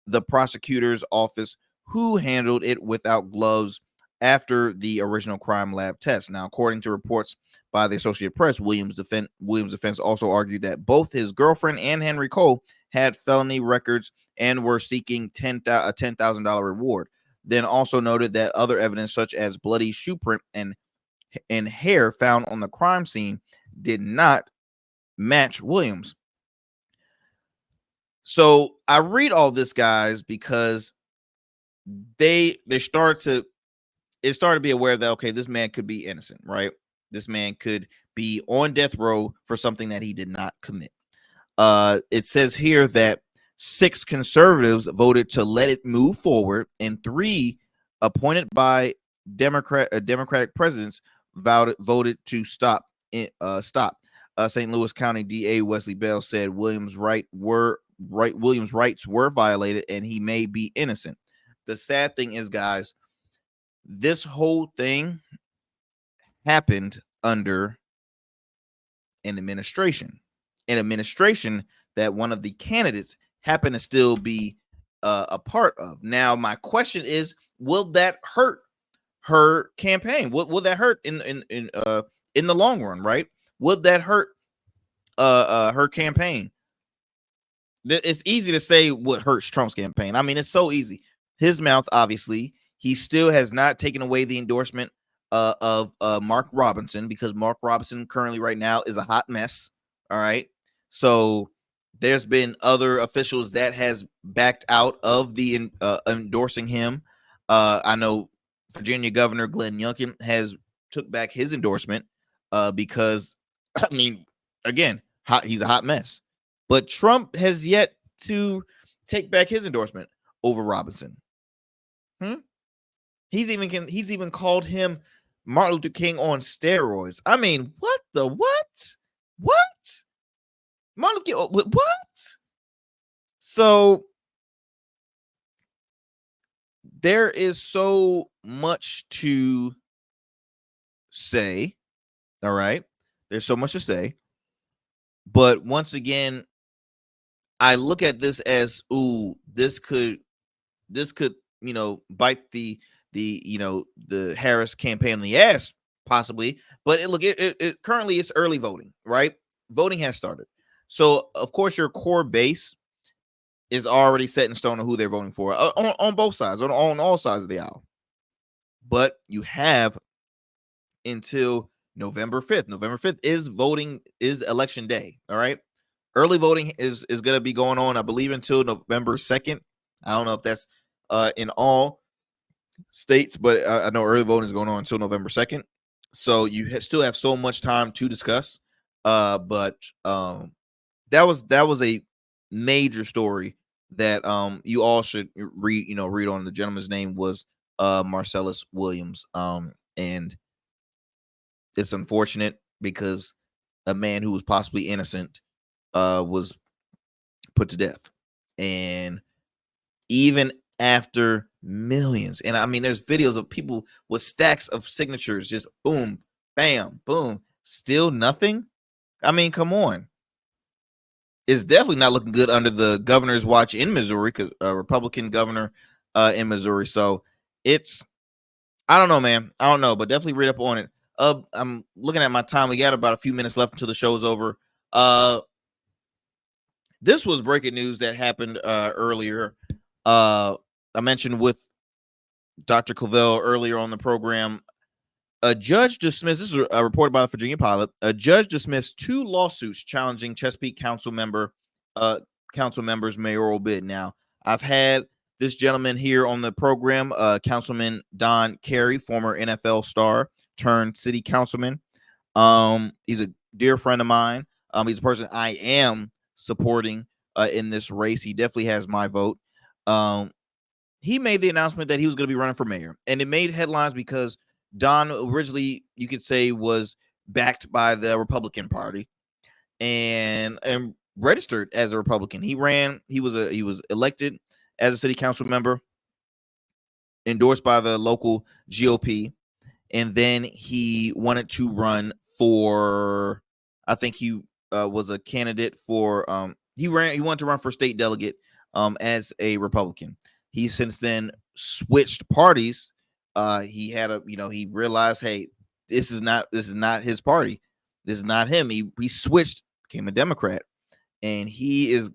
the prosecutor's office who handled it without gloves after the original crime lab test. Now, according to reports by the Associated Press, Williams' defense also argued that both his girlfriend and Henry Cole had felony records and were seeking a $10,000 reward. Then also noted that other evidence, such as bloody shoe print and hair found on the crime scene, did not match Williams. So I read all this, guys, because it started to be aware that, okay, this man could be innocent, right? This man could be on death row for something that he did not commit. It says here that 6 conservatives voted to let it move forward, and 3 appointed by Democratic presidents voted to stop. St. Louis County DA Wesley Bell said Williams' rights were violated, and he may be innocent. The sad thing is, guys, this whole thing happened under an administration that one of the candidates happened to still be a part of. Now, my question is, will that hurt her campaign? Will that hurt in the long run, right? Will that hurt her campaign? It's easy to say what hurts Trump's campaign. I mean, it's so easy. His mouth, obviously. He still has not taken away the endorsement of Mark Robinson, because Mark Robinson currently right now is a hot mess. All right. So there's been other officials that has backed out of the endorsing him. I know Virginia Governor Glenn Youngkin has took back his endorsement because, I mean, again, he's a hot mess. But Trump has yet to take back his endorsement over Robinson. He's even called him Martin Luther King on steroids. I mean, what the what? What? Martin Luther King, what? So there is so much to say. All right. There's so much to say. But once again, I look at this as, ooh, this could, bite the Harris campaign in the ass, possibly. But it currently it's early voting, right? Voting has started. So of course your core base is already set in stone on who they're voting for on both sides, on all sides of the aisle. But you have until November 5th. November 5th is election day. All right. Early voting is going to be going on, I believe, until November 2nd. I don't know if that's in all states, but I know early voting is going on until November 2nd. So you still have so much time to discuss. But that was a major story that you all should read on. The gentleman's name was Marcellus Williams. And it's unfortunate because a man who was possibly innocent was put to death. And even after millions, and I mean, there's videos of people with stacks of signatures, just boom, bam, boom, still nothing. I mean, come on. It's definitely not looking good under the governor's watch in Missouri, because a Republican governor in Missouri. So I don't know, man. I don't know, but definitely read up on it. I'm looking at my time. We got about a few minutes left until the show's over. This was breaking news that happened earlier. I mentioned with Dr. Claville earlier on the program. A judge dismissed, this is reported by the Virginia Pilot, a judge dismissed 2 lawsuits challenging Chesapeake council member's mayoral bid. Now, I've had this gentleman here on the program, Councilman Don Carey, former NFL star turned city councilman. He's a dear friend of mine. He's a person I am supporting in this race. He definitely has my vote. He made the announcement that he was going to be running for mayor, and it made headlines because Don originally, you could say, was backed by the Republican Party and registered as a Republican. He was elected as a city council member, endorsed by the local GOP, and then he wanted to run for, I think he was a candidate for he wanted to run for state delegate as a Republican. He since then switched parties. He realized, hey, this is not his party. This is not him. He switched, became a Democrat, and he is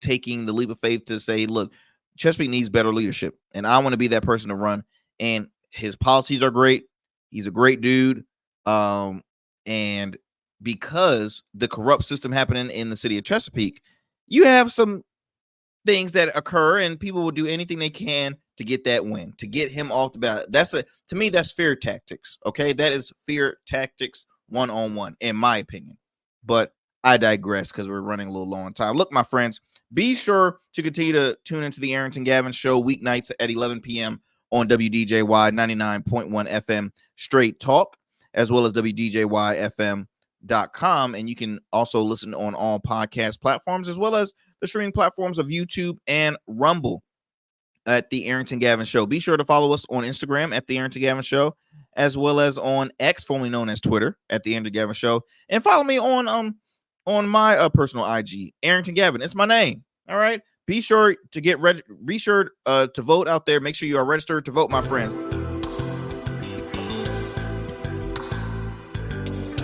taking the leap of faith to say, look, Chesapeake needs better leadership, and I want to be that person to run. And his policies are great. He's a great dude. And because the corrupt system happening in the city of Chesapeake, you have some things that occur, and people will do anything they can to get that win, to get him off the ballot. To me, that's fear tactics. Okay, that is fear tactics 101, in my opinion. But I digress because we're running a little low on time. Look, my friends, be sure to continue to tune into the Arrington Gavin Show weeknights at 11 p.m. on WDJY 99.1 FM Straight Talk, as well as WDJYFM.com. And you can also listen on all podcast platforms, as well as the streaming platforms of YouTube and Rumble at the Arrington Gavin Show. Be sure to follow us on Instagram at the Arrington Gavin Show, as well as on X, formerly known as Twitter, at the Arrington Gavin Show. And follow me on my personal IG, Arrington Gavin. It's my name. All right. Be sure to be sure to vote out there. Make sure you are registered to vote, my friends.